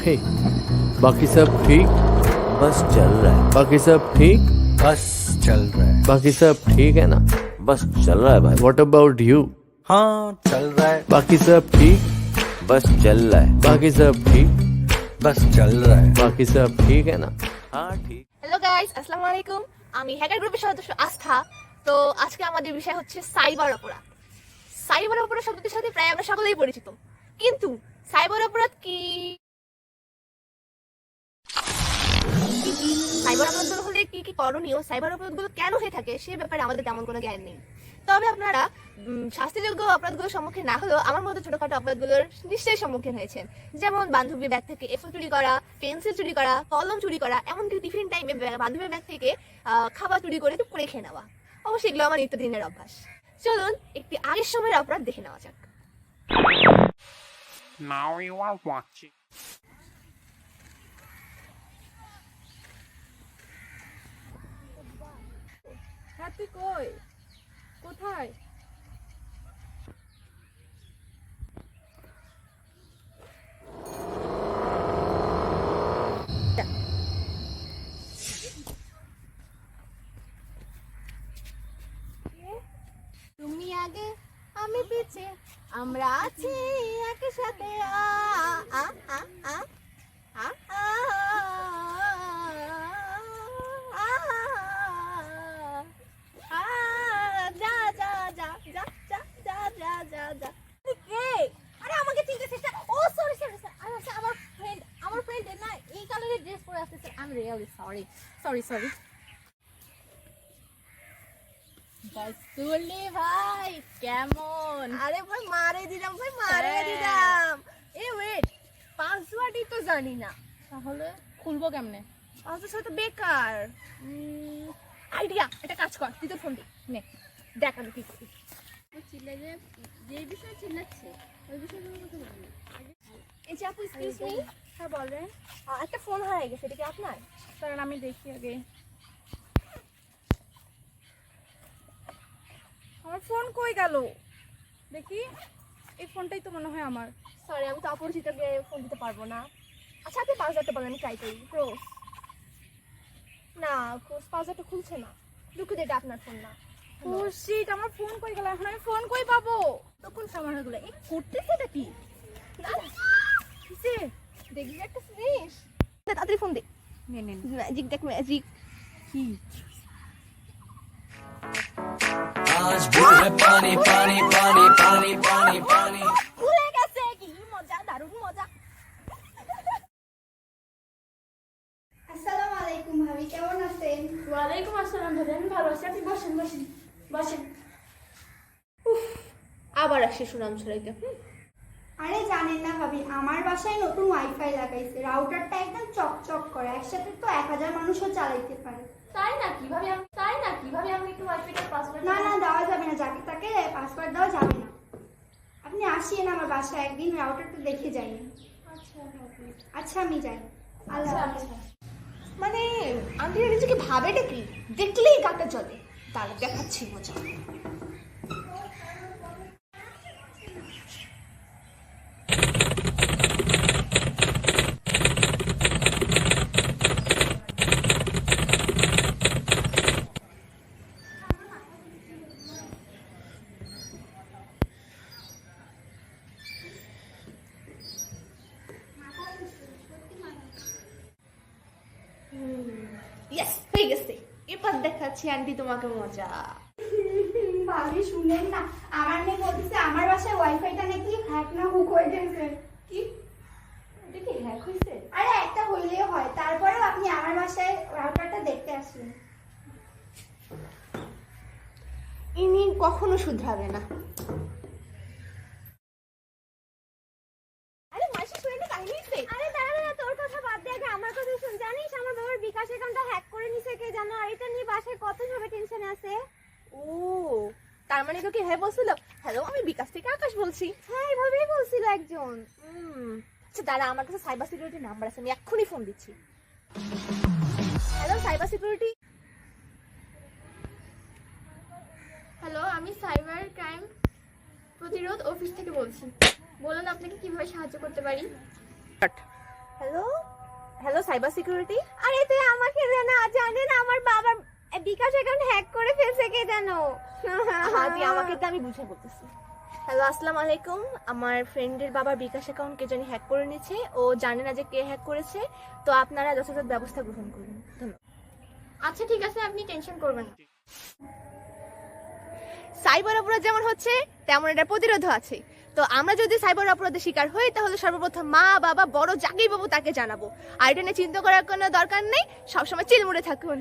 हे बाकी सब ठीक, बस चल रहा है। बाकी सब ठीक, बस चल रहा है। बाकी सब ठीक है ना, बस चल रहा है भाई। What about you? हाँ चल रहा है। बाकी सब ठीक, बस चल रहा है। बाकी सब ठीक, बस चल रहा है। बाकी सब ठीक है ना? हाँ ठीक। হ্যালো গাইস, আসসালামু আলাইকুম। আমি হ্যাকার গ্রুপের সদস্য আস্থা। তো আজকে আমাদের বিষয় হচ্ছে সাইবার অপরাধ। সাইবার অপরাধ শব্দটির সাথে প্রায় আমরা সকলেই পরিচিত, কিন্তু সাইবার অপরাধ কি? সাইবার অপরাধ হলে কি কি করণীয়, সাইবার অপরাধগুলো কেন হয়ে থাকে সে ব্যাপারে আমাদের তেমন কোনো জ্ঞান নেই। তবে আপনারা শাস্তিযোগ্য অপরাধগুলোর সম্মুখীন না হলেও আমার মতো ছোটখাটো অপরাধগুলোর নিশ্চয়ই সম্মুখীন হয়েছেন। যেমন বান্ধবীর ব্যাগ থেকে এফোন চুরি করা, পেন্সিল চুরি করা, কলম চুরি করা, এমনকি টিফিন টাইমে বান্ধবীর ব্যাগ থেকে খাবার চুরি করে টুক করে খেয়ে নেওয়া। অবশ্যই এগুলো আমার নিত্যদিনের অভ্যাস। চলুন একটি আগের সময়ের অপরাধ দেখে নেওয়া যাক। Now you are watching. হ্যাঁ তুই কই, কোথায়? তুমি আগে আমি পিছে, আমরা আছি একই সাথে। আ আ আ আ আ আ যা যা যা যা যা যা যা যা যা। কে? আরে আমাকে চিনতে চেষ্টা। ও সরি সরি সরি, আমার ফ্রেন্ড না এই কালারের ড্রেস পরে আসছে। I am really sorry sorry sorry. বসুলি ভাই কেমন? আরে ভাই মারে দিলাম, ভাই মারে দিলাম। এই ওয়েট, পাসওয়ার্ডই তো জানি না, তাহলে খুলবো কেমনে? পাসওয়ার্ড তো বেকার। আইডিয়া, একটা কাজ কর, তুই তো ফোন দে, নে দেখ আমি কি করি। চিল্লাই যে বিষয়ে চিল্লাচ্ছে ওই বিষয়গুলো কথা বলি। এই যে আপু, এক্সকিউজ মি। হ্যাঁ বলেন। একটা ফোন হারিয়ে গেছে, এটা কি আপনার? কারণ আমি দেখি আগে আমার ফোন কই গেল, দেখি। এই ফোনটাই তো মনে হয় আমার। সরি, আমি তো অপরিচিতকে ফোন দিতে পারবো না। আচ্ছা আপনি পাসওয়ার্ডটা বলেন, আমি ট্রাই করি। ক্রোস না, ক্রোস পাসওয়ার্ডটা খুলছে না। দুঃখিত, এটা আপনার ফোন না। ও শিট, আমার ফোন কই গেল, এখন আমি ফোন কই পাবো? তখন সামানাগুলো এই করতেছে নাকি? কিসে দেখবি একটা জিনিস, তাড়াতাড়ি ফোন দে। নে নে নে। ম্যাজিক দেখ, ম্যাজিক। কি आज भी है पानी पानी पानी पानी पानी पानी। খুলে গেছে, কি মজা, দারুণ মজা। আসসালামু আলাইকুম ভাবি, কেমন আছেন? ওয়ালাইকুম আসসালাম ভাবি, আমি ভালো আছি। আপনি বসেন বসেন বসেন। আবার আসছে সুনাম ছড়াইতে। আরে জানেন না ভাবি, আমার বাসায় নতুন ওয়াইফাই লাগাইছে। রাউটারটা একদম চকচক করে, একসাথে তো 1000 মানুষও চালাইতে পারে। তাই না, কিভাবে আমি একটু ওয়াইফাইটার পাসওয়ার্ড? না না, দেওয়া যাবে না, যাকে তাকে পাসওয়ার্ড দেওয়া যাবে না। আপনি আসিয়েন আমার বাসায় একদিন, রাউটারটা দেখে যাই। আচ্ছা আমি যাই, আল্লাহ হাফেজ। মানে আন্টি নিজেকে ভাবেটা কি, দেখলেই গাটা জ্বলে। তাহলে দেখাচ্ছি মজা। ইয়েস, হয়ে গেছে। এবার দেখাচ্ছি আন্টি তোমাকে মজা। ভাবি শুনেন না, আমার মেয়ে বলতেছে আমার বাসায় ওয়াইফাইটা নাকি হ্যাক না হুক হয়ে গেছে। কি? এটা কি হ্যাক হয়েছে? আরে একটা হইলেও হয়, তারপরেও আপনি আমার বাসায় রাউটারটা দেখতে আসবেন। ইনি কখনো শুধরাবে না। আরে মাসি শুনে না কাহিনী হইছে। আরে দাঁড়া, তোর কথা বাদ দে, আগে আমার কথা শুন। জানিস আমার বাবার বিকাশ অ্যাকাউন্টটা হ্যাক করে নিছে কে জানো? আর এটা নিয়ে বাসায় কত সবাই টেনশনে আছে। ও, তার মানে তো কি হ্যাঁ বলছিল। হ্যালো, আমি বিকাশ থেকে আকাশ বলছি। হ্যাঁ এইভাবেই বলছিল একজন। আচ্ছা দাঁড়া, আমার কাছে সাইবার সিকিউরিটি নাম্বার আছে, আমি এক্ষুনি ফোন দিচ্ছি। Hello cyber security. হ্যালো, আমি সাইবার ক্রাইম প্রতিরোধ অফিস থেকে বলছি। বলুন আপনাকে কিভাবে সাহায্য করতে পারি? Hello hello cyber security. আরে তুই আমাকে জানেন আমার বাবার বিকাশ অ্যাকাউন্ট হ্যাক করে ফেলছে কে জানো? হ্যাঁ দি আমাকে তো আমি বুঝে বলতেছি। হ্যালো আসসালামু আলাইকুম, আমার ফ্রেন্ডের বাবার বিকাশ অ্যাকাউন্ট কে জানি হ্যাক করে নিয়েছে, ও জানে না যে কে হ্যাক করেছে, তো আপনারা যথাযথ ব্যবস্থা গ্রহণ করুন। ধন্যবাদ। আচ্ছা ঠিক আছে, আপনি টেনশন করবেন না। সাইবার অপরাধ যেমন হচ্ছে তেমন এটার প্রতিরোধও আছে। তো আমরা যদি সাইবার অপরাধের শিকার হই তাহলে সর্বপ্রথম মা বাবা বড় যাকেই পাবো তাকে জানাবো। আর এটা নিয়ে চিন্তা করার কোনো দরকার নেই, সবসময় চিলমুড়ে থাকুন।